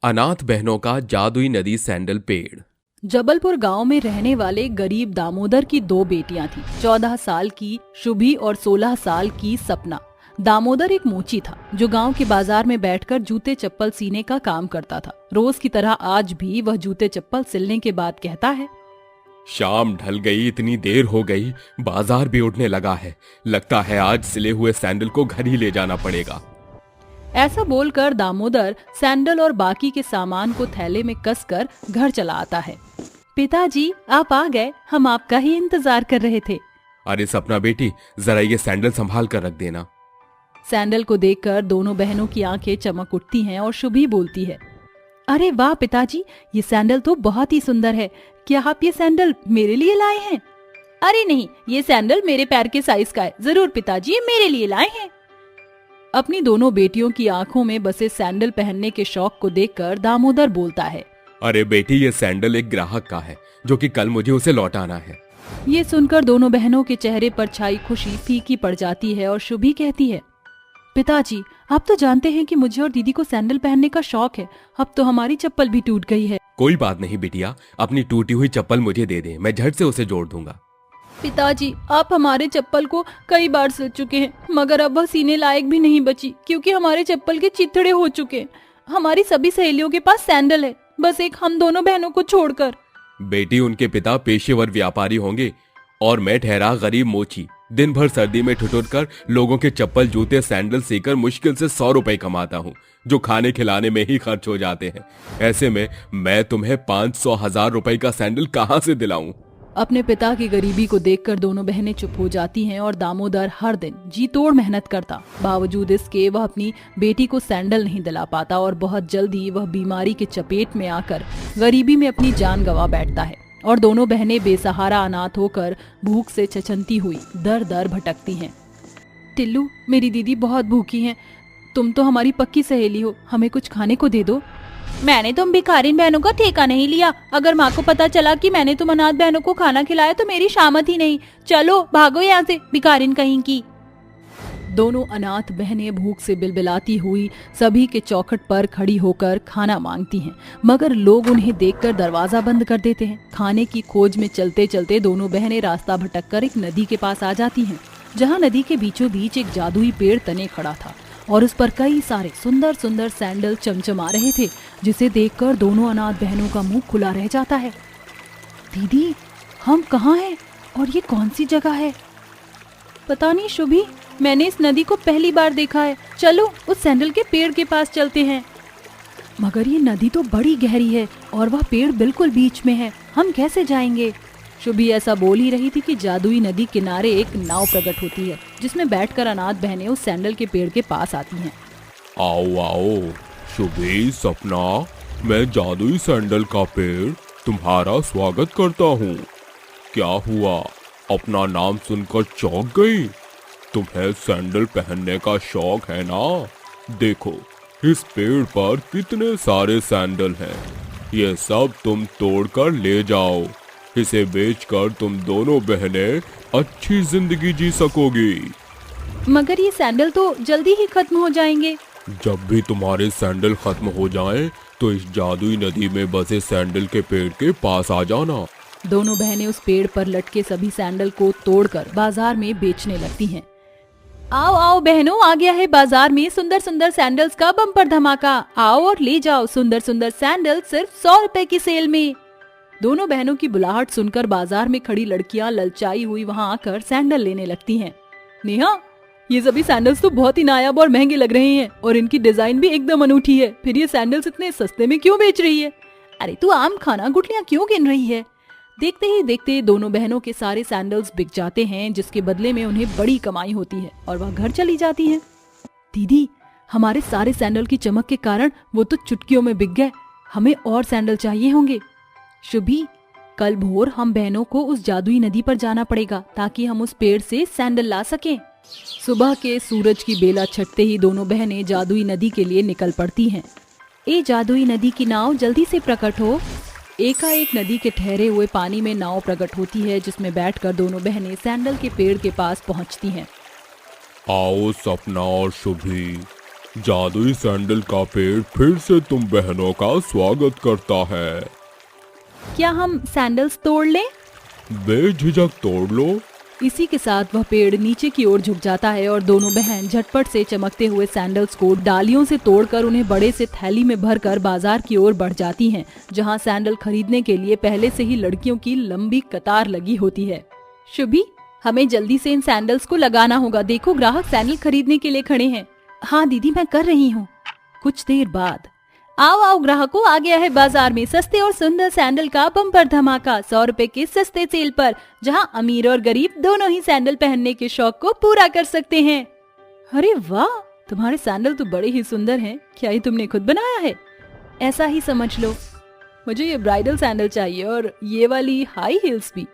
अनाथ बहनों का जादुई नदी सैंडल पेड़। जबलपुर गांव में रहने वाले गरीब दामोदर की दो बेटियां थीं। 14 साल की शुभी और 16 साल की सपना। दामोदर एक मोची था जो गांव के बाजार में बैठकर जूते चप्पल सीने का काम करता था। रोज की तरह आज भी वह जूते चप्पल सिलने के बाद कहता है, शाम ढल गई, इतनी देर हो गई, बाजार भी उठने लगा है। लगता है आज सिले हुए सैंडल को घर ही ले जाना पड़ेगा। ऐसा बोलकर दामोदर सैंडल और बाकी के सामान को थैले में कसकर घर चला आता है। पिताजी, आप आ गए, हम आपका ही इंतजार कर रहे थे। अरे सपना बेटी, जरा ये सैंडल संभाल कर रख देना। सैंडल को देखकर दोनों बहनों की आंखें चमक उठती हैं और शुभी बोलती है, अरे वाह पिताजी, ये सैंडल तो बहुत ही सुंदर है। क्या आप ये सैंडल मेरे लिए लाए हैं? अरे नहीं, ये सैंडल मेरे पैर के साइज का है। जरूर पिताजी, ये मेरे लिए लाए हैं। अपनी दोनों बेटियों की आंखों में बसे सैंडल पहनने के शौक को देखकर दामोदर बोलता है, अरे बेटी, ये सैंडल एक ग्राहक का है जो कि कल मुझे उसे लौटाना है। ये सुनकर दोनों बहनों के चेहरे पर छाई खुशी फीकी पड़ जाती है और शुभी कहती है, पिताजी, आप तो जानते हैं कि मुझे और दीदी को सैंडल पहनने का शौक है। अब तो हमारी चप्पल भी टूट गई है। कोई बात नहीं बिटिया, अपनी टूटी हुई चप्पल मुझे दे दे, मैं झट से उसे जोड़ दूंगा। पिताजी, आप हमारे चप्पल को कई बार सिल चुके हैं, मगर अब वह सीने लायक भी नहीं बची क्योंकि हमारे चप्पल के चिथड़े हो चुके हैं। हमारी सभी सहेलियों के पास सैंडल है, बस एक हम दोनों बहनों को छोड़कर। बेटी, उनके पिता पेशेवर व्यापारी होंगे और मैं ठहरा गरीब मोची। दिन भर सर्दी में ठिठुर कर लोगों के चप्पल जूते सैंडल सीकर मुश्किल से 100 रुपए कमाता हूँ, जो खाने खिलाने में ही खर्च हो जाते हैं। ऐसे में मैं तुम्हें 500,000 रुपए का सैंडल कहाँ से दिलाऊं? अपने पिता की गरीबी को देखकर दोनों बहनें चुप हो जाती हैं और दामोदर हर दिन जी तोड़ मेहनत करता। बावजूद इसके वह अपनी बेटी को सैंडल नहीं दिला पाता और बहुत जल्दी वह बीमारी के चपेट में आकर गरीबी में अपनी जान गंवा बैठता है और दोनों बहनें बेसहारा अनाथ होकर भूख से छचनती हुई दर दर भटकती हैं। टिल्लू, मेरी दीदी बहुत भूखी हैं। तुम तो हमारी पक्की सहेली हो, हमें कुछ खाने को दे दो। मैंने तुम भिखारिन बहनों का ठेका नहीं लिया। अगर माँ को पता चला कि मैंने तुम अनाथ बहनों को खाना खिलाया तो मेरी शामत ही नहीं। चलो भागो यहाँ से, भिखारिन कहीं की। दोनों अनाथ बहनें भूख से बिलबिलाती हुई सभी के चौखट पर खड़ी होकर खाना मांगती हैं, मगर लोग उन्हें देखकर दरवाजा बंद कर देते हैं। खाने की खोज में चलते चलते दोनों बहनें रास्ता भटककर एक नदी के पास आ जाती हैं, जहाँ नदी के बीचों बीच एक जादुई पेड़ तने खड़ा था और उस पर कई सारे सुंदर सुंदर सैंडल चमचमा रहे थे, जिसे देखकर दोनों अनाथ बहनों का मुंह खुला रह जाता है। दीदी, हम कहाँ हैं और ये कौन सी जगह है? पता नहीं शुभी, मैंने इस नदी को पहली बार देखा है। चलो उस सैंडल के पेड़ के पास चलते हैं। मगर ये नदी तो बड़ी गहरी है और वह पेड़ बिल्कुल बीच में है, हम कैसे जाएंगे? शुभी ऐसा बोल ही रही थी कि जादुई नदी किनारे एक नाव प्रकट होती है, जिसमें बैठकर अनाथ बहनें उस सैंडल के पेड़ के पास आती हैं। आओ आओ शुभी, सपना, मैं जादुई सैंडल का पेड़ तुम्हारा स्वागत करता हूँ। क्या हुआ, अपना नाम सुनकर चौंक गई? तुम्हें सैंडल पहनने का शौक है ना? देखो, इस पेड़ पर कितने सारे सैंडल हैं। ये सब तुम तोड़कर ले जाओ। इसे बेचकर तुम दोनों बहनें अच्छी जिंदगी जी सकोगी। मगर ये सैंडल तो जल्दी ही खत्म हो जाएंगे। जब भी तुम्हारे सैंडल खत्म हो जाएं, तो इस जादुई नदी में बसे सैंडल के पेड़ के पास आ जाना। दोनों बहनें उस पेड़ पर लटके सभी सैंडल को तोड़कर बाजार में बेचने लगती हैं। आओ आओ बहनों, आ गया है बाजार में सुंदर सुंदर सैंडल्स का बम्पर धमाका। आओ और ले जाओ सुंदर सुंदर सैंडल सिर्फ 100 रुपए की सेल में। दोनों बहनों की बुलाहट सुनकर बाजार में खड़ी लड़कियां ललचाई हुई वहां आकर सैंडल लेने लगती हैं। नेहा, ये सभी सैंडल्स तो बहुत ही नायाब और महंगे लग रहे हैं और इनकी डिजाइन भी एकदम अनूठी है। फिर ये सैंडल्स इतने सस्ते में क्यों बेच रही है? अरे तू आम खाना गुठलियां क्यों गिन रही है? देखते ही देखते दोनों बहनों के सारे सैंडल्स बिक जाते हैं, जिसके बदले में उन्हें बड़ी कमाई होती है और वह घर चली जाती हैं। दीदी, हमारे सारे सैंडल की चमक के कारण वो तो चुटकियों में बिक गए। हमें और सैंडल चाहिए होंगे। शुभी, कल भोर हम बहनों को उस जादुई नदी पर जाना पड़ेगा ताकि हम उस पेड़ से सैंडल ला सकें। सुबह के सूरज की बेला छटते ही दोनों बहनें जादुई नदी के लिए निकल पड़ती हैं। ए जादुई नदी की नाव, जल्दी से प्रकट हो। एकाएक नदी के ठहरे हुए पानी में नाव प्रकट होती है, जिसमें बैठकर दोनों बहनें सैंडल के पेड़ के पास पहुंचती हैं। आओ सपना और शुभी, जादुई सैंडल का पेड़ फिर से तुम बहनों का स्वागत करता है। क्या हम सैंडल्स तोड़ लें? बेझिझक तोड़ लो। इसी के साथ वह पेड़ नीचे की ओर झुक जाता है और दोनों बहन झटपट से चमकते हुए सैंडल्स को डालियों से तोड़कर उन्हें बड़े से थैली में भरकर बाजार की ओर बढ़ जाती हैं, जहां सैंडल खरीदने के लिए पहले से ही लड़कियों की लंबी कतार लगी होती है। शुभी, हमें जल्दी से इन सैंडल्स को लगाना होगा। देखो, ग्राहक सैंडल खरीदने के लिए खड़े हैं। हाँ दीदी, मैं कर रही हूँ। कुछ देर बाद, आओ आओ ग्राहकों, आ गया है बाजार में सस्ते और सुंदर सैंडल का बम्पर धमाका 100 रुपए के सस्ते सेल पर, जहां अमीर और गरीब दोनों ही सैंडल पहनने के शौक को पूरा कर सकते हैं। अरे वाह, तुम्हारे सैंडल तो बड़े ही सुंदर हैं। क्या ये तुमने खुद बनाया है? ऐसा ही समझ लो। मुझे ये ब्राइडल सैंडल चाहिए और ये वाली हाई हील्स भी।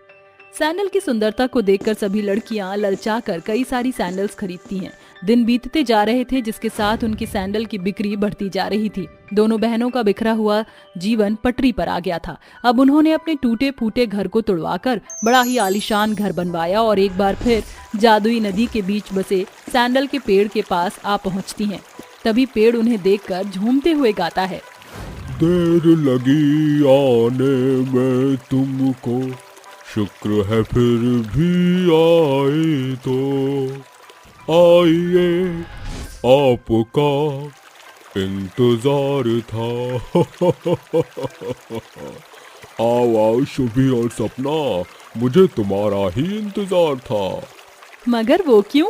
सैंडल की सुंदरता को देखकर सभी लड़कियां ललचाकर कई सारी सैंडल्स खरीदती हैं। दिन बीतते जा रहे थे, जिसके साथ उनकी सैंडल की बिक्री बढ़ती जा रही थी। दोनों बहनों का बिखरा हुआ जीवन पटरी पर आ गया था। अब उन्होंने अपने टूटे फूटे घर को तुड़वाकर बड़ा ही आलीशान घर बनवाया और एक बार फिर जादुई नदी के बीच बसे सैंडल के पेड़ के पास आ पहुंचती हैं। तभी पेड़ उन्हें देखकर झूमते हुए गाता है, देर लगी आने में तुमको, शुक्र है फिर भी आए तो, आइए आपका इंतजार था। आओ आओ शुभी और सपना, मुझे तुम्हारा ही इंतजार था। मगर वो क्यों?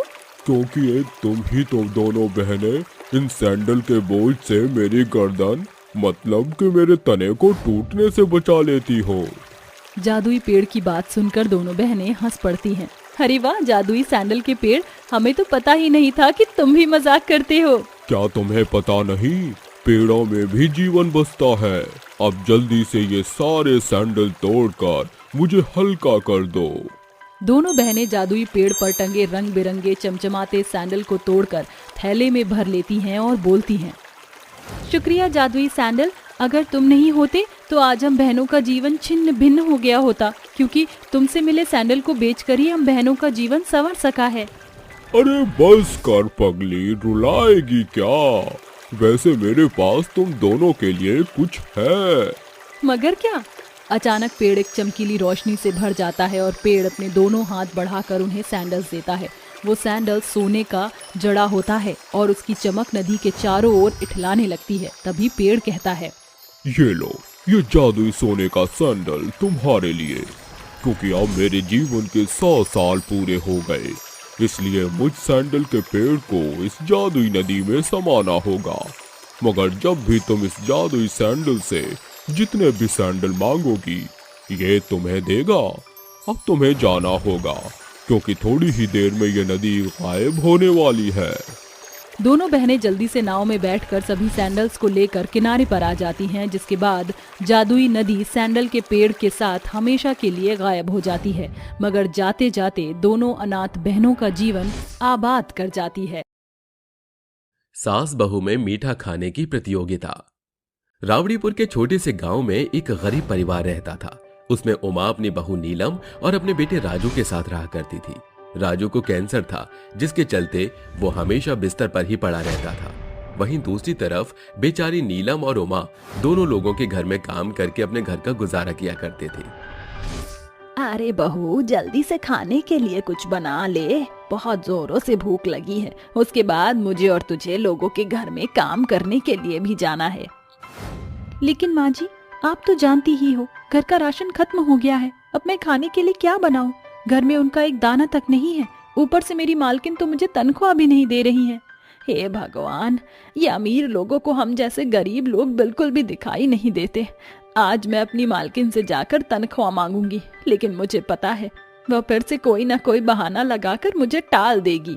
क्योंकि ये तुम ही तो दोनों बहनें इन सैंडल के बोझ से मेरी गर्दन, मतलब कि मेरे तने को टूटने से बचा लेती हो। जादुई पेड़ की बात सुनकर दोनों बहनें हंस पड़ती हैं। अरे वाह, जादुई सैंडल के पेड़, हमें तो पता ही नहीं था कि तुम भी मजाक करते हो। क्या तुम्हें पता नहीं, पेड़ों में भी जीवन बसता है। अब जल्दी से ये सारे सैंडल तोड़कर मुझे हल्का कर दो। दोनों बहनें जादुई पेड़ पर टंगे रंग बिरंगे चमचमाते सैंडल को तोड़कर थैले में भर लेती हैं और बोलती हैं, शुक्रिया जादुई सैंडल, अगर तुम नहीं होते तो आज हम बहनों का जीवन छिन्न भिन्न हो गया होता, क्योंकि तुमसे मिले सैंडल को बेचकर ही हम बहनों का जीवन संवर सका है। अरे बस कर पगली, रुलाएगी क्या? वैसे मेरे पास तुम दोनों के लिए कुछ है। मगर क्या? अचानक पेड़ एक चमकीली रोशनी से भर जाता है और पेड़ अपने दोनों हाथ बढ़ाकर उन्हें सैंडल्स देता है। वो सैंडल सोने का जड़ा होता है और उसकी चमक नदी के चारों ओर इठलाने लगती है। तभी पेड़ कहता है, ये लो, ये जादुई सोने का सैंडल तुम्हारे लिए, क्योंकि अब मेरे जीवन के 100 साल पूरे हो गए, इसलिए मुझ सैंडल के पेड़ को इस जादुई नदी में समाना होगा। मगर जब भी तुम इस जादुई सैंडल से जितने भी सैंडल मांगोगी, ये तुम्हें देगा। अब तुम्हें जाना होगा, क्योंकि थोड़ी ही देर में ये नदी गायब होने वाली है। दोनों बहनें जल्दी से नाव में बैठकर सभी सैंडल्स को लेकर किनारे पर आ जाती हैं, जिसके बाद जादुई नदी सैंडल के पेड़ के साथ हमेशा के लिए गायब हो जाती है। मगर जाते जाते दोनों अनाथ बहनों का जीवन आबाद कर जाती है। सास बहू में मीठा खाने की प्रतियोगिता। रावड़ीपुर के छोटे से गांव में एक गरीब परिवार रहता था। उसमें उमा अपनी बहू नीलम और अपने बेटे राजू के साथ रहा करती थी। राजू को कैंसर था, जिसके चलते वो हमेशा बिस्तर पर ही पड़ा रहता था। वहीं दूसरी तरफ बेचारी नीलम और उमा दोनों लोगों के घर में काम करके अपने घर का गुजारा किया करते थे। अरे बहू, जल्दी से खाने के लिए कुछ बना ले, बहुत जोरों से भूख लगी है। उसके बाद मुझे और तुझे लोगों के घर में काम करने के लिए भी जाना है। लेकिन माँ जी, आप तो जानती ही हो, घर का राशन खत्म हो गया है। अब मैं खाने के लिए क्या बनाऊं? घर में उनका एक दाना तक नहीं है। ऊपर से मेरी मालकिन तो मुझे तनख्वाह भी नहीं दे रही है। हे भगवान, ये अमीर लोगों को हम जैसे गरीब लोग बिल्कुल भी दिखाई नहीं देते। आज मैं अपनी मालकिन से जाकर तनख्वाह मांगूंगी, लेकिन मुझे पता है वह फिर से कोई ना कोई बहाना लगाकर मुझे टाल देगी।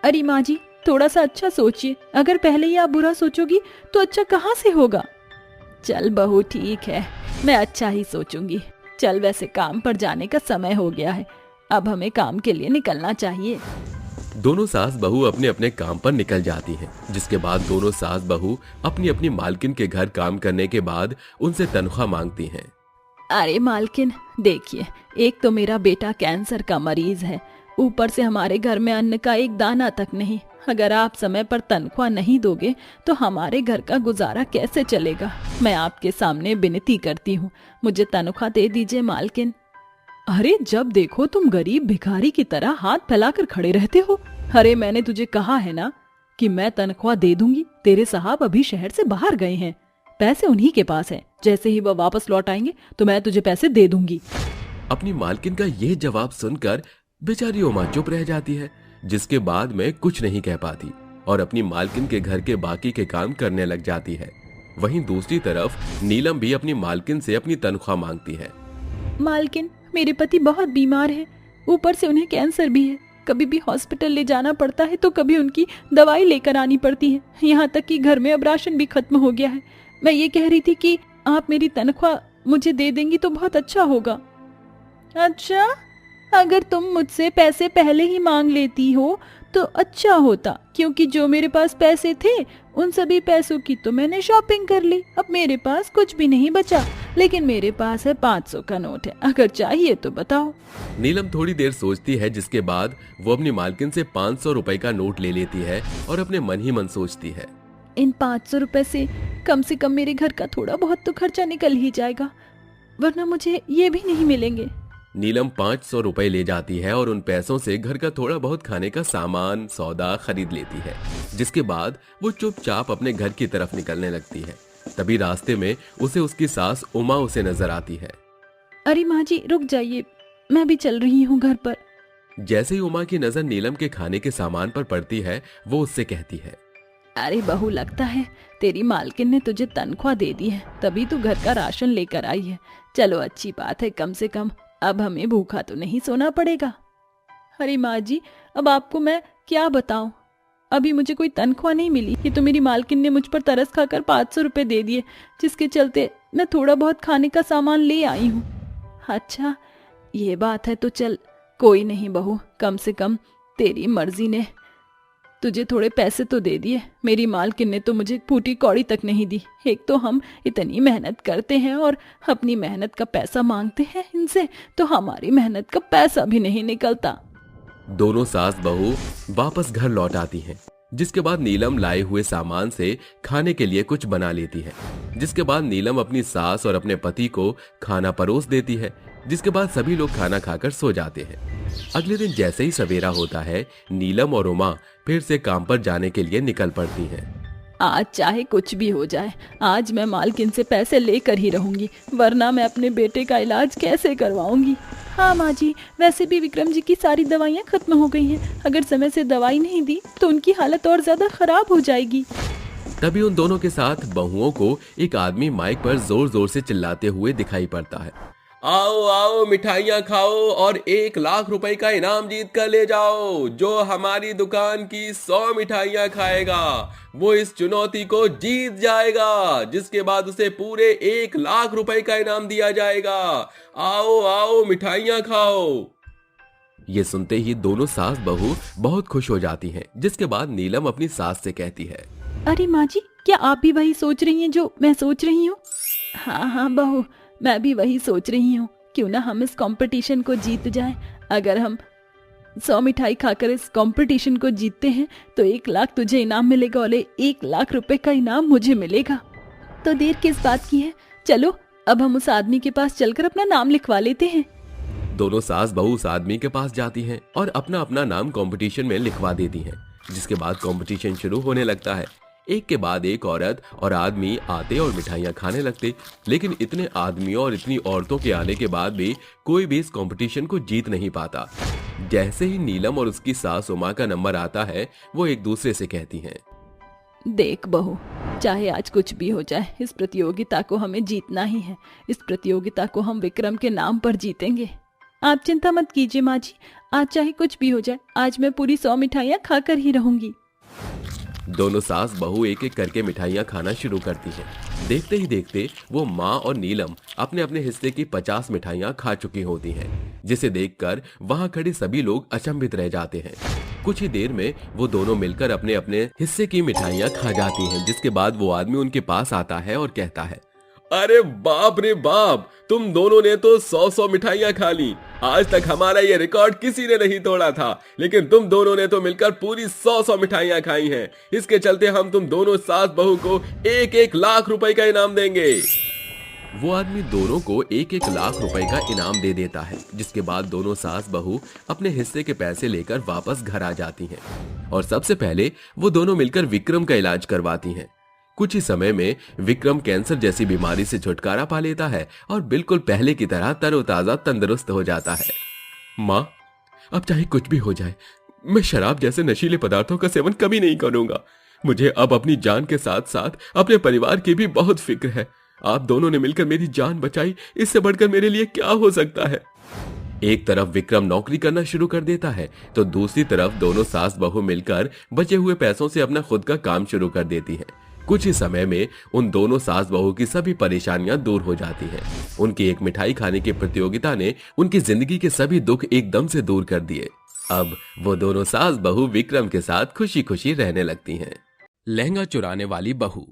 अरे माँ जी, थोड़ा सा अच्छा सोचिए। अगर पहले ही आप बुरा सोचोगी तो अच्छा कहाँ से होगा? चल बहू, ठीक है, मैं अच्छा ही सोचूंगी। चल, वैसे काम पर जाने का समय हो गया है, अब हमें काम के लिए निकलना चाहिए। दोनों सास बहू अपने अपने काम पर निकल जाती हैं, जिसके बाद दोनों सास बहू अपनी अपनी मालकिन के घर काम करने के बाद उनसे तनख्वाह मांगती हैं। अरे मालकिन, देखिए, एक तो मेरा बेटा कैंसर का मरीज है, ऊपर से हमारे घर में अन्न का एक दाना तक नहीं। अगर आप समय पर तनख्वाह नहीं दोगे तो हमारे घर का गुजारा कैसे चलेगा। मैं आपके सामने विनती करती हूँ, मुझे तनख्वाह दे दीजिए मालकिन। अरे जब देखो तुम गरीब भिखारी की तरह हाथ फैलाकर खड़े रहते हो। अरे मैंने तुझे कहा है ना कि मैं तनख्वाह दे दूंगी। तेरे साहब अभी शहर से बाहर गए हैं, पैसे उन्हीं के पास हैं। जैसे ही वह वापस लौट आएंगे तो मैं तुझे पैसे दे दूंगी। अपनी मालकिन का यह जवाब सुनकर बेचारी उमा चुप रह जाती है, जिसके बाद में कुछ नहीं कह पाती और अपनी मालकिन के घर के बाकी के काम करने लग जाती है। वहीं दूसरी तरफ नीलम भी अपनी मालकिन से अपनी तनख्वाह मांगती है। मालकिन, मेरे पति बहुत बीमार है, ऊपर से उन्हें कैंसर भी है। कभी भी हॉस्पिटल ले जाना पड़ता है तो कभी उनकी दवाई लेकर आनी पड़ती है। यहाँ तक कि घर में अब राशन भी खत्म हो गया है। मैं ये कह रही थी कि आप मेरी तनख्वाह मुझे दे देंगी तो बहुत अच्छा होगा। अच्छा, अगर तुम मुझसे पैसे पहले ही मांग लेती हो तो अच्छा होता, क्योंकि जो मेरे पास पैसे थे उन सभी पैसों की तो मैंने शॉपिंग कर ली। अब मेरे पास कुछ भी नहीं बचा, लेकिन मेरे पास है 500 का नोट है, अगर चाहिए तो बताओ। नीलम थोड़ी देर सोचती है, जिसके बाद वो अपनी मालकिन से 500 रुपए का नोट ले लेती है और अपने मन ही मन सोचती है, इन 500 रुपए से कम मेरे घर का थोड़ा बहुत तो खर्चा निकल ही जाएगा, वरना मुझे ये भी नहीं मिलेंगे। नीलम 500 रुपए ले जाती है और उन पैसों से घर का थोड़ा बहुत खाने का सामान सौदा खरीद लेती है, जिसके बाद वो चुपचाप अपने घर की तरफ निकलने लगती है। तभी रास्ते में उसे उसकी सास उमा उसे नजर आती है। अरे माँ जी रुक जाइए, मैं भी चल रही हूँ घर पर। जैसे ही उमा की नजर नीलम के खाने के सामान पर पड़ती है, वो उससे कहती है, अरे बहू, लगता है तेरी मालकिन ने तुझे तनख्वाह दे दी है, तभी तू घर का राशन लेकर आई है। चलो अच्छी बात है, कम से कम अब हमें भूखा तो नहीं सोना पड़ेगा। अरे माँ जी, अब आपको मैं क्या बताऊं, अभी मुझे कोई तनख्वाह नहीं मिली। ये तो मेरी मालकिन ने मुझ पर तरस खाकर 500 रुपए दे दिए, जिसके चलते मैं थोड़ा बहुत खाने का सामान ले आई हूँ। अच्छा ये बात है तो चल कोई नहीं बहू, कम से कम तेरी मर्जी ने तुझे थोड़े पैसे तो दे दिए। मेरी मालकिन ने तो मुझे फूटी कौड़ी तक नहीं दी। एक तो हम इतनी मेहनत करते हैं और अपनी मेहनत का पैसा मांगते हैं इनसे, तो हमारी मेहनत का पैसा भी नहीं निकलता। दोनों सास बहू वापस घर लौट आती हैं, जिसके बाद नीलम लाए हुए सामान से खाने के लिए कुछ बना लेती है। जिसके बाद नीलम अपनी सास और अपने पति को खाना परोस देती है, जिसके बाद सभी लोग खाना खाकर सो जाते हैं। अगले दिन जैसे ही सवेरा होता है, नीलम और उमा फिर से काम पर जाने के लिए निकल पड़ती हैं। आज चाहे कुछ भी हो जाए, आज मैं मालकिन से पैसे लेकर ही रहूंगी, वरना मैं अपने बेटे का इलाज कैसे करवाऊंगी। हाँ माँ जी, वैसे भी विक्रम जी की सारी दवाइयाँ खत्म हो गई हैं। अगर समय से दवाई नहीं दी तो उनकी हालत और ज्यादा खराब हो जाएगी। तभी उन दोनों के साथ बहुओं को एक आदमी माइक पर जोर जोर से चिल्लाते हुए दिखाई पड़ता है, आओ आओ मिठाइयाँ खाओ और 1 लाख रुपए का इनाम जीत कर ले जाओ। जो हमारी दुकान की 100 मिठाइयाँ खाएगा वो इस चुनौती को जीत जाएगा, जिसके बाद उसे पूरे 1 लाख रुपए का इनाम दिया जाएगा। आओ आओ मिठाइयाँ खाओ। ये सुनते ही दोनों सास बहू बहुत खुश हो जाती हैं, जिसके बाद नीलम अपनी सास से कहती है, अरे माँ जी, क्या आप भी वही सोच रही हैं जो मैं सोच रही हूँ? हाँ बहू, मैं भी वही सोच रही हूँ। क्यों ना हम इस कंपटीशन को जीत जाएं। अगर हम 100 मिठाई खाकर इस कंपटीशन को जीतते हैं तो 1 लाख तुझे इनाम मिलेगा और 1 लाख रुपए का इनाम मुझे मिलेगा। तो देर किस बात की है, चलो अब हम उस आदमी के पास चलकर अपना नाम लिखवा लेते हैं। दोनों सास बहू उस आदमी के पास जाती हैं और अपना अपना नाम कंपटीशन में लिखवा देती हैं। जिसके बाद कंपटीशन शुरू होने लगता है। एक के बाद एक औरत और आदमी आते और मिठाइयाँ खाने लगते, लेकिन इतने आदमियों और इतनी औरतों के आने के बाद भी कोई भी इस कंपटीशन को जीत नहीं पाता। जैसे ही नीलम और उसकी सास उमा का नंबर आता है, वो एक दूसरे से कहती हैं, देख बहू, चाहे आज कुछ भी हो जाए, इस प्रतियोगिता को हमें जीतना ही है। इस प्रतियोगिता को हम विक्रम के नाम पर जीतेंगे। आप चिंता मत कीजिए माँ जी, आज चाहे कुछ भी हो जाए, आज मैं पूरी 100 मिठाइयाँ खाकर ही रहूंगी। दोनों सास बहू एक एक करके मिठाइयाँ खाना शुरू करती हैं। देखते ही देखते वो माँ और नीलम अपने अपने हिस्से की 50 मिठाइयाँ खा चुकी होती हैं, जिसे देखकर वहाँ खड़े सभी लोग अचंभित रह जाते हैं। कुछ ही देर में वो दोनों मिलकर अपने अपने हिस्से की मिठाइयाँ खा जाती हैं। जिसके बाद वो आदमी उनके पास आता है और कहता है, अरे बाप रे बाप, तुम दोनों ने तो 100 मिठाइयां खा ली। आज तक हमारा ये रिकॉर्ड किसी ने नहीं तोड़ा था, लेकिन तुम दोनों ने तो मिलकर पूरी 100 मिठाइयां खाई हैं। इसके चलते हम तुम दोनों सास बहू को 1-1 लाख रुपए का इनाम देंगे। वो आदमी दोनों को 1-1 लाख रुपए का इनाम दे देता है, जिसके बाद दोनों सास बहू अपने हिस्से के पैसे लेकर वापस घर आ जाती हैं और सबसे पहले वो दोनों मिलकर विक्रम का इलाज करवाती हैं। कुछ ही समय में विक्रम कैंसर जैसी बीमारी से छुटकारा पा लेता है और बिल्कुल पहले की तरह तरोताजा तंदुरुस्त हो जाता है। माँ, अब चाहे कुछ भी हो जाए, मैं शराब जैसे नशीले पदार्थों का सेवन कभी नहीं करूंगा। मुझे अब अपनी जान के साथ साथ अपने परिवार की भी बहुत फिक्र है। आप दोनों ने मिलकर मेरी जान बचाई, इससे बढ़कर मेरे लिए क्या हो सकता है। एक तरफ विक्रम नौकरी करना शुरू कर देता है तो दूसरी तरफ दोनों सास बहू मिलकर बचे हुए पैसों से अपना खुद का काम शुरू कर देती हैं। कुछ ही समय में उन दोनों सास बहू की सभी परेशानियां दूर हो जाती हैं। उनकी एक मिठाई खाने की प्रतियोगिता ने उनकी जिंदगी के सभी दुख एकदम से दूर कर दिए। अब वो दोनों सास बहू विक्रम के साथ खुशी खुशी रहने लगती हैं। लहंगा चुराने वाली बहू।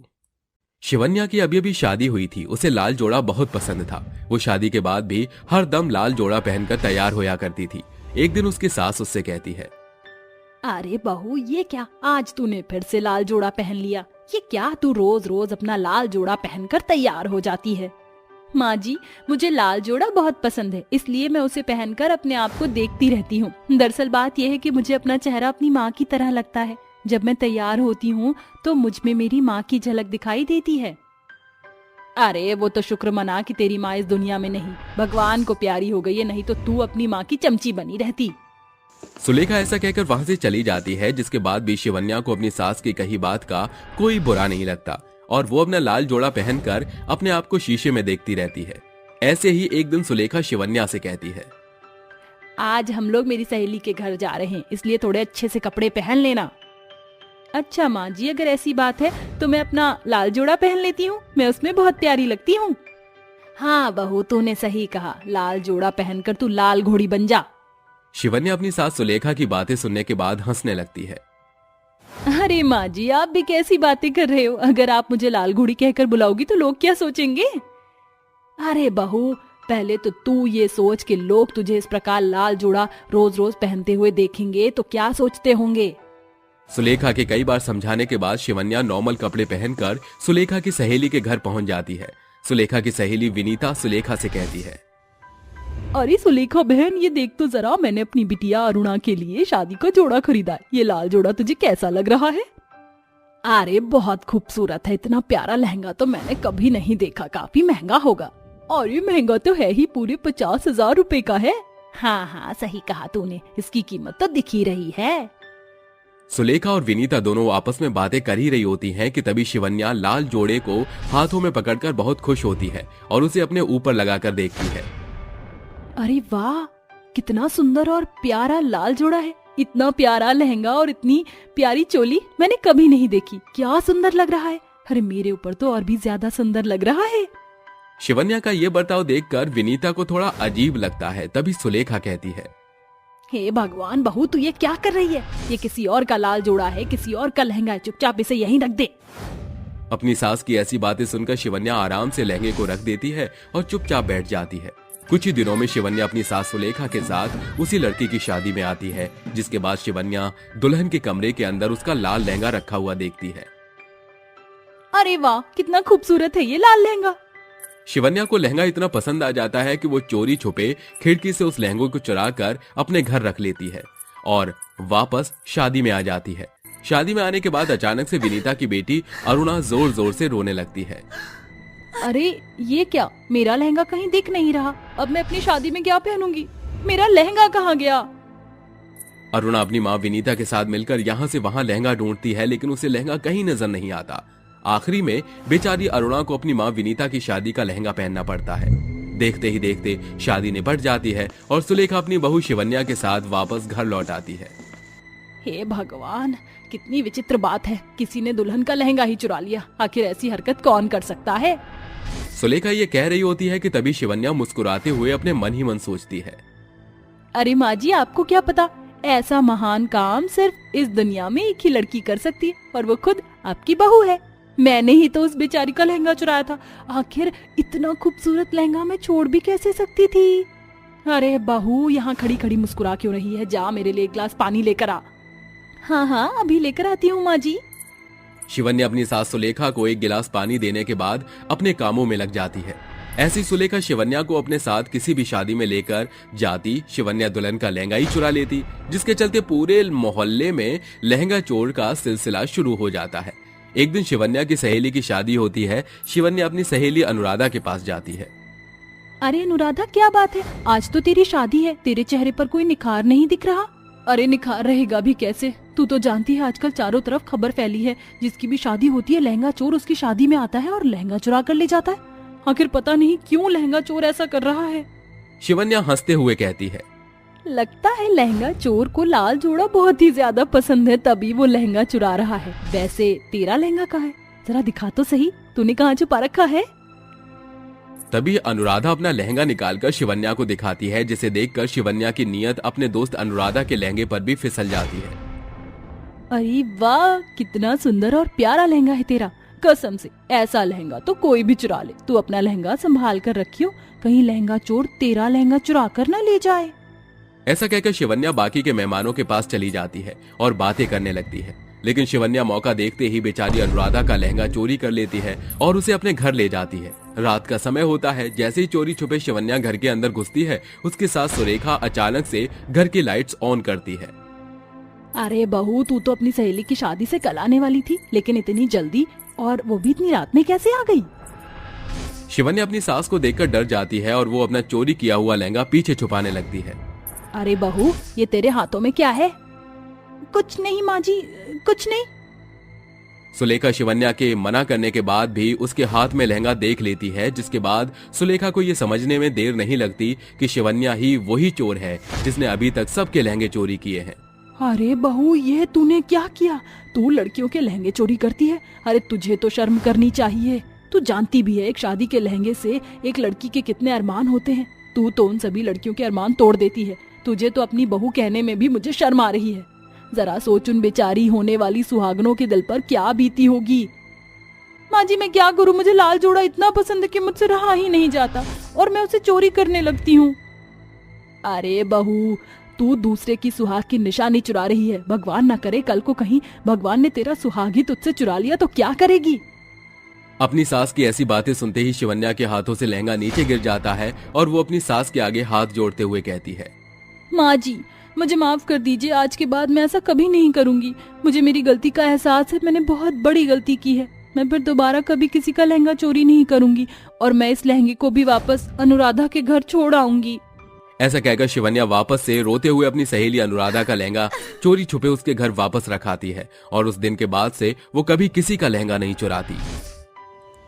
शिवन्या की अभी अभी शादी हुई थी। उसे लाल जोड़ा बहुत पसंद था। वो शादी के बाद भी हर दम लाल जोड़ा पहनकर तैयार होया करती थी। एक दिन उसकी सास उससे कहती है, अरे बहू, ये क्या, आज तूने फिर से लाल जोड़ा पहन लिया? ये क्या, तू रोज रोज अपना लाल जोड़ा पहनकर तैयार हो जाती है? माँ जी, मुझे लाल जोड़ा बहुत पसंद है, इसलिए मैं उसे पहनकर अपने आप को देखती रहती हूँ। दरअसल बात यह है कि मुझे अपना चेहरा अपनी माँ की तरह लगता है। जब मैं तैयार होती हूँ तो मुझ में मेरी माँ की झलक दिखाई देती है। अरे वो तो शुक्र मना कि तेरी माँ इस दुनिया में नहीं, भगवान को प्यारी हो गई है, नहीं तो तू अपनी माँ की चमची बनी रहती। सुलेखा ऐसा कहकर वहां से चली जाती है, जिसके बाद भी शिवन्या को अपनी सास की कही बात का कोई बुरा नहीं लगता और वो अपना लाल जोड़ा पहनकर अपने आप को शीशे में देखती रहती है। ऐसे ही एक दिन सुलेखा शिवन्या से कहती है, आज हम लोग मेरी सहेली के घर जा रहे हैं, इसलिए थोड़े अच्छे से कपड़े पहन लेना। अच्छा माँ जी, अगर ऐसी बात है तो मैं अपना लाल जोड़ा पहन लेती हूँ, मैं उसमें बहुत प्यारी लगती हूँ। हाँ बहू, तूने सही कहा, लाल जोड़ा पहनकर तू लाल घोड़ी बन जा। शिवन्या अपनी सास सुलेखा की बातें सुनने के बाद हंसने लगती है। अरे माँ जी, आप भी कैसी बातें कर रहे हो? अगर आप मुझे लाल घोड़ी कहकर बुलाओगी तो लोग क्या सोचेंगे? अरे बहू, पहले तो तू ये सोच कि लोग तुझे इस प्रकार लाल जोड़ा रोज रोज पहनते हुए देखेंगे तो क्या सोचते होंगे। सुलेखा के कई बार समझाने के बाद शिवन्या नॉर्मल कपड़े पहनकर सुलेखा की सहेली के घर पहुंच जाती है। सुलेखा की सहेली विनीता सुलेखा से कहती है, अरे सुलेखा बहन, ये देख तो जरा, मैंने अपनी बिटिया अरुणा के लिए शादी का जोड़ा खरीदा है। ये लाल जोड़ा तुझे कैसा लग रहा है? अरे बहुत खूबसूरत है, इतना प्यारा लहंगा तो मैंने कभी नहीं देखा, काफी महंगा होगा। और ये महंगा तो है ही, पूरे 50,000 रुपए का है। हाँ हाँ, सही कहा तूने, इसकी कीमत तो दिख ही रही है। सुलेखा और विनीता दोनों आपस में बातें कर ही रही होती हैं कि तभी शिवन्या लाल जोड़े को हाथों में पकड़कर बहुत खुश होती है और उसे अपने ऊपर लगाकर देखती है। अरे वाह, कितना सुंदर और प्यारा लाल जोड़ा है। इतना प्यारा लहंगा और इतनी प्यारी चोली मैंने कभी नहीं देखी। क्या सुंदर लग रहा है। अरे मेरे ऊपर तो और भी ज्यादा सुंदर लग रहा है। शिवन्या का ये बर्ताव देखकर विनीता को थोड़ा अजीब लगता है। तभी सुलेखा कहती है, हे भगवान बहू, तू ये क्या कर रही है? ये किसी और का लाल जोड़ा है, किसी और का लहंगा है, चुपचाप इसे यहीं रख दे। अपनी सास की ऐसी बातें सुनकर शिवन्या आराम से लहंगे को रख देती है और चुपचाप बैठ जाती है। कुछ ही दिनों में शिवन्या अपनी सास सुलेखा के साथ उसी लड़की की शादी में आती है, जिसके बाद शिवन्या दुल्हन के कमरे के अंदर उसका लाल लहंगा रखा हुआ देखती है। अरे वाह, कितना खूबसूरत है ये लाल लहंगा। शिवन्या को लहंगा इतना पसंद आ जाता है कि वो चोरी छुपे खिड़की से उस लहंगों को चुराकर अपने घर रख लेती है और वापस शादी में आ जाती है। शादी में आने के बाद अचानक से विनीता की बेटी अरुणा जोर जोर से रोने लगती है। अरे ये क्या, मेरा लहंगा कहीं दिख नहीं रहा। अब मैं अपनी शादी में क्या पहनूंगी? मेरा लहंगा कहाँ गया? अरुणा अपनी माँ विनीता के साथ मिलकर यहाँ से वहाँ लहंगा ढूंढती है, लेकिन उसे लहंगा कहीं नजर नहीं आता। आखिरी में बेचारी अरुणा को अपनी माँ विनीता की शादी का लहंगा पहनना पड़ता है। देखते ही देखते शादी निपट जाती है और सुलेखा अपनी बहू शिवन्या के साथ वापस घर लौट आती है। हे भगवान, कितनी विचित्र बात है, किसी ने दुल्हन का लहंगा ही चुरा लिया। आखिर ऐसी हरकत कौन कर सकता है? सुलेखा ये कह रही होती है कि तभी शिवन्या मुस्कुराते हुए अपने मन ही मन सोचती है, अरे माँ जी, आपको क्या पता, ऐसा महान काम सिर्फ इस दुनिया में एक ही लड़की कर सकती है और वो खुद आपकी बहू है। मैंने ही तो उस बेचारी का लहंगा चुराया था। आखिर इतना खूबसूरत लहंगा मैं छोड़ भी कैसे सकती थी। अरे बहू, यहाँ खड़ी खड़ी मुस्कुरा क्यों रही है? जा मेरे लिए एक गिलास पानी लेकर आ। हाँ हाँ, अभी लेकर आती हूँ माँ जी। शिवन्या अपनी सास सुलेखा को एक गिलास पानी देने के बाद अपने कामों में लग जाती है। ऐसी सुलेखा शिवन्या को अपने साथ किसी भी शादी में लेकर जाती। शिवन्या दुल्हन का लहंगा ही चुरा लेती, जिसके चलते पूरे मोहल्ले में लहंगा चोर का सिलसिला शुरू हो जाता है। एक दिन शिवन्या की सहेली की शादी होती है। शिवन्या अपनी सहेली अनुराधा के पास जाती है। अरे अनुराधा, क्या बात है? आज तो तेरी शादी है, तेरे चेहरे पर कोई निखार नहीं दिख रहा। अरे निखार रहेगा भी कैसे? तू तो जानती है आजकल चारों तरफ खबर फैली है, जिसकी भी शादी होती है लहंगा चोर उसकी शादी में आता है और लहंगा चुरा कर ले जाता है। आखिर पता नहीं क्यों लहंगा चोर ऐसा कर रहा है। शिवन्या हंसते हुए कहती है, लगता है लहंगा चोर को लाल जोड़ा बहुत ही ज्यादा पसंद है, तभी वो लहंगा चुरा रहा है। वैसे तेरा लहंगा कहाँ है? जरा दिखा तो सही, तूने कहाँ छुपा रखा है? तभी अनुराधा अपना लहंगा निकालकर शिवन्या को दिखाती है, जिसे देखकर शिवन्या की नीयत अपने दोस्त अनुराधा के लहंगे पर भी फिसल जाती है। अरे वाह, कितना सुंदर और प्यारा लहंगा है तेरा। कसम से ऐसा लहंगा तो कोई भी चुरा ले। तू अपना लहंगा संभाल कर रखियो, कहीं लहंगा चोर तेरा लहंगा चुरा कर न ले जाए। ऐसा कहकर शिवन्या बाकी के मेहमानों के पास चली जाती है और बातें करने लगती है। लेकिन शिवन्या मौका देखते ही बेचारी अनुराधा का लहंगा चोरी कर लेती है और उसे अपने घर ले जाती है। रात का समय होता है। जैसे ही चोरी छुपे शिवन्या घर के अंदर घुसती है, उसके साथ सुरेखा अचानक से घर की लाइट्स ऑन करती है। अरे बहू, तू तो अपनी सहेली की शादी से कल आने वाली थी, लेकिन इतनी जल्दी और वो भी इतनी रात में कैसे आ गई? शिवन्या अपनी सास को देखकर डर जाती है और वो अपना चोरी किया हुआ लहंगा पीछे छुपाने लगती है। अरे बहू, ये तेरे हाथों में क्या है? कुछ नहीं माँ जी, कुछ नहीं। सुलेखा शिवन्या के मना करने के बाद भी उसके हाथ में लहंगा देख लेती है, जिसके बाद सुलेखा को ये समझने में देर नहीं लगती कि शिवन्या ही वही चोर है जिसने अभी तक सबके लहंगे चोरी किए हैं। अरे बहू, ये तूने क्या किया? तू लड़कियों के लहंगे चोरी करती है? अरे तुझे तो शर्म करनी चाहिए। तू जानती भी है एक शादी के लहंगे से एक लड़की के कितने अरमान होते हैं। तू तो उन सभी लड़कियों के अरमान तोड़ देती है। तुझे तो अपनी बहू कहने में भी मुझे शर्म आ रही है। जरा सोच, उन बेचारी होने वाली सुहागनों के दिल पर क्या बीती होगी। माँ जी, मैं क्या करूँ? मुझे लाल जोड़ा इतना पसंद है कि मुझसे रहा ही नहीं जाता और मैं उसे चोरी करने लगती हूँ। अरे बहू, तू दूसरे की सुहाग की निशानी चुरा रही है। भगवान न करे कल को कहीं भगवान ने तेरा सुहाग ही तुझसे चुरा लिया तो क्या करेगी? अपनी सास की ऐसी बातें सुनते ही शिवन्या के हाथों से लहंगा नीचे गिर जाता है और वो अपनी सास के आगे हाथ जोड़ते हुए कहती है, माँ जी, मुझे माफ कर दीजिए। आज के बाद मैं ऐसा कभी नहीं करूंगी। मुझे मेरी गलती का एहसास है। मैंने बहुत बड़ी गलती की है। मैं फिर दोबारा कभी किसी का लहंगा चोरी नहीं करूंगी और मैं इस लहंगे को भी वापस अनुराधा के घर छोड़ आऊंगी। ऐसा कहकर शिवन्या वापस से रोते हुए अपनी सहेली अनुराधा का लहंगा चोरी छुपे उसके घर वापस रखाती है और उस दिन के बाद से वो कभी किसी का लहंगा नहीं चुराती।